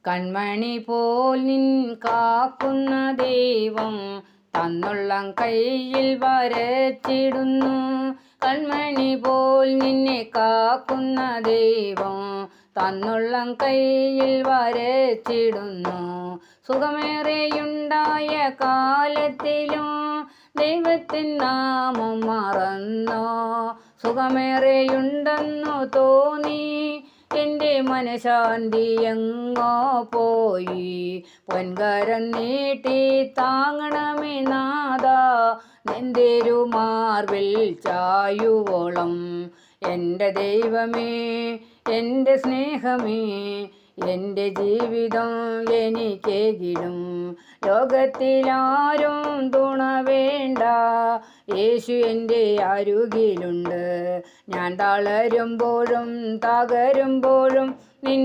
കൺമണി പോൽ നിൻ കാക്കുന്ന ദൈവം തന്നുള്ളം കയ്യിൽ വരച്ചിടുന്നു. കൺമണി പോൽ നിന്നെ കാക്കുന്ന ദൈവം തന്നുള്ളം കയ്യിൽ വരച്ചിടുന്നു. സുഖമേറെയുണ്ടായ കാലത്തിലും ദൈവത്തിൻ നാമം മറന്നോ? സുഖമേറെയുണ്ടെന്നു തോന്നി എൻ്റെ മനഃശാന്തി എങ്ങോ പോയി. പൊൻകരം നീട്ടി താങ്ങണമേ നാഥാ, നെന്തിരുമാർവിൽ ചായുവോളം. എൻ്റെ ദൈവമേ, എൻ്റെ സ്നേഹമേ, എൻ്റെ ജീവിതം എനിക്കേകിടും. ലോകത്തിലാരും തുണ വേണ്ട, യേശു എൻ്റെ അരുകിലുണ്ട്. ഞാൻ തളരുമ്പോഴും തകരുമ്പോഴും